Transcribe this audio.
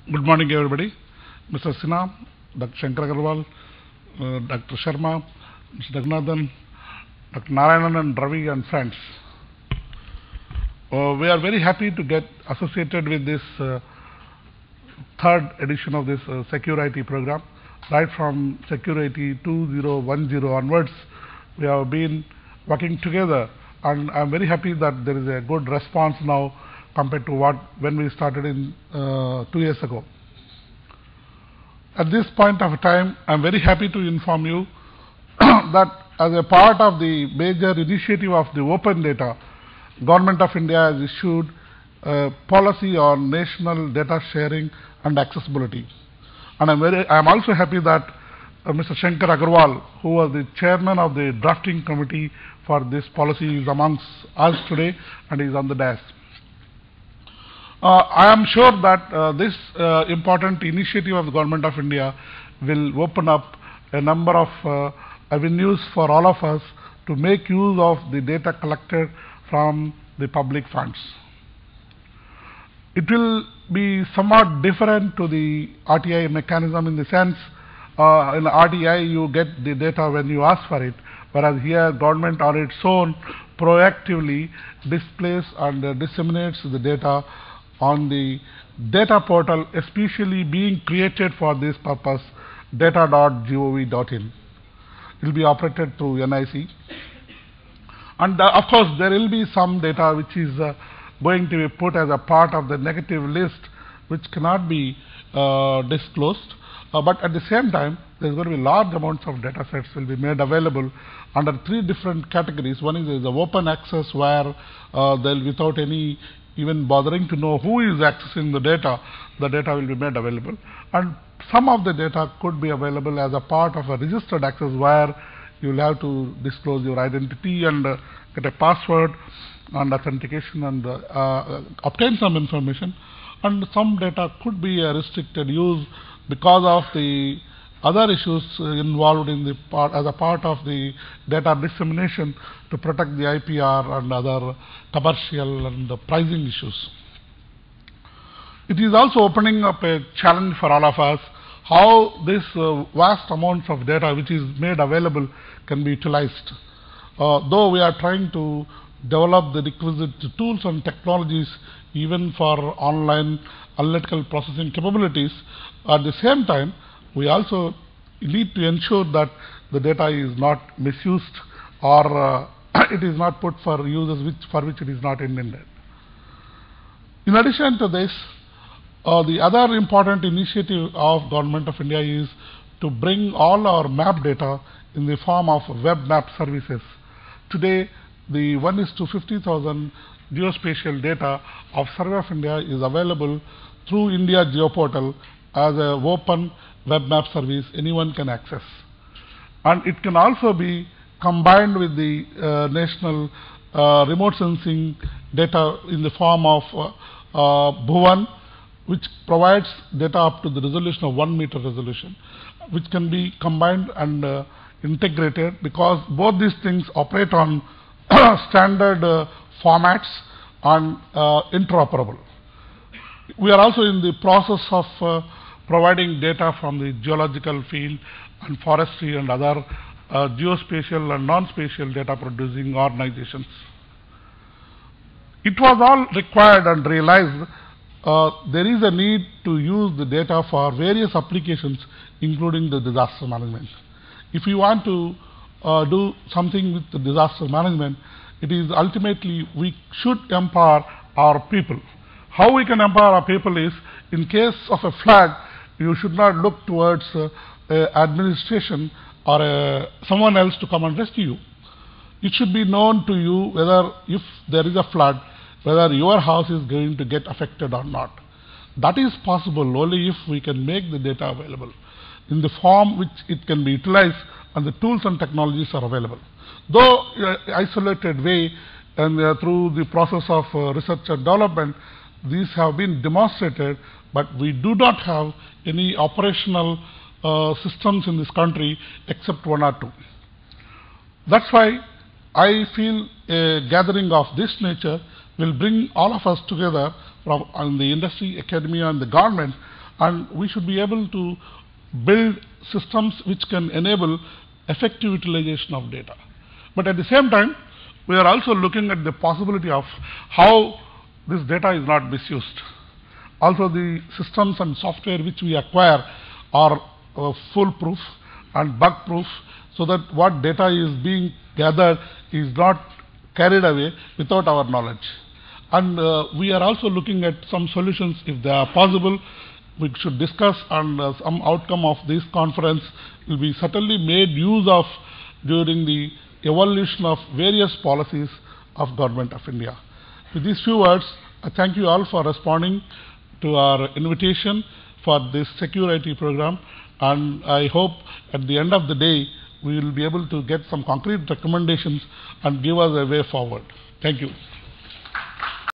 Good morning, everybody. Mr. Sinha, Dr. Shankar Agarwal, Dr. Sharma, Mr. Dagnathan, Dr. Narayanan and Ravi and friends. We are very happy to get associated with this third edition of this Security program. Right from Security 2010 onwards, we have been working together, and I'm very happy that there is a good response now compared to when we started in 2 years ago. At this point of time, I'm very happy to inform you that as a part of the major initiative of the open data, Government of India has issued a policy on national data sharing and accessibility. And I'm also happy that Mr. Shankar Agarwal, who was the chairman of the drafting committee for this policy, is amongst us today and is on the dais. I am sure that this important initiative of the Government of India will open up a number of avenues for all of us to make use of the data collected from the public funds. It will be somewhat different to the RTI mechanism in the sense, in RTI you get the data when you ask for it, whereas here government on its own proactively displays and disseminates the data on the data portal, especially being created for this purpose, data.gov.in. It will be operated through NIC. And of course, there will be some data which is going to be put as a part of the negative list, which cannot be disclosed. But at the same time, there's going to be large amounts of data sets will be made available under 3 different categories. One is the open access, where they'll without any even bothering to know who is accessing the data will be made available. And some of the data could be available as a part of a registered access, where you will have to disclose your identity and get a password and authentication and obtain some information. And some data could be a restricted use because of the other issues involved in the as a part of the data dissemination to protect the IPR and other commercial and pricing issues. It is also opening up a challenge for all of us how this vast amounts of data which is made available can be utilized. Though we are trying to develop the requisite tools and technologies even for online analytical processing capabilities, at the same time we also need to ensure that the data is not misused or it is not put for uses for which it is not intended. In addition to this, the other important initiative of Government of India is to bring all our map data in the form of web map services. Today, the 1:50,000 geospatial data of Survey of India is available through India Geoportal as an open web map service anyone can access. And it can also be combined with the national remote sensing data in the form of Bhuvan, which provides data up to the resolution of 1 meter resolution, which can be combined and integrated, because both these things operate on standard formats and interoperable. We are also in the process of providing data from the geological field and forestry and other geospatial and non-spatial data producing organizations. It was all required and realized there is a need to use the data for various applications, including the disaster management. If you want to do something with the disaster management, it is ultimately we should empower our people. How we can empower our people is, in case of a flood, you should not look towards administration or someone else to come and rescue you. It should be known to you whether, if there is a flood, whether your house is going to get affected or not. That is possible only if we can make the data available in the form which it can be utilized, and the tools and technologies are available. Though isolated way and through the process of research and development, these have been demonstrated, but we do not have any operational systems in this country except 1 or 2. That's why I feel a gathering of this nature will bring all of us together from the industry, academia and the government, and we should be able to build systems which can enable effective utilization of data. But at the same time, we are also looking at the possibility of how this data is not misused. Also, the systems and software which we acquire are foolproof and bug-proof, so that what data is being gathered is not carried away without our knowledge. And we are also looking at some solutions, if they are possible, we should discuss, and some outcome of this conference will be certainly made use of during the evolution of various policies of Government of India. With these few words, I thank you all for responding to our invitation for this security program, and I hope at the end of the day we will be able to get some concrete recommendations and give us a way forward. Thank you.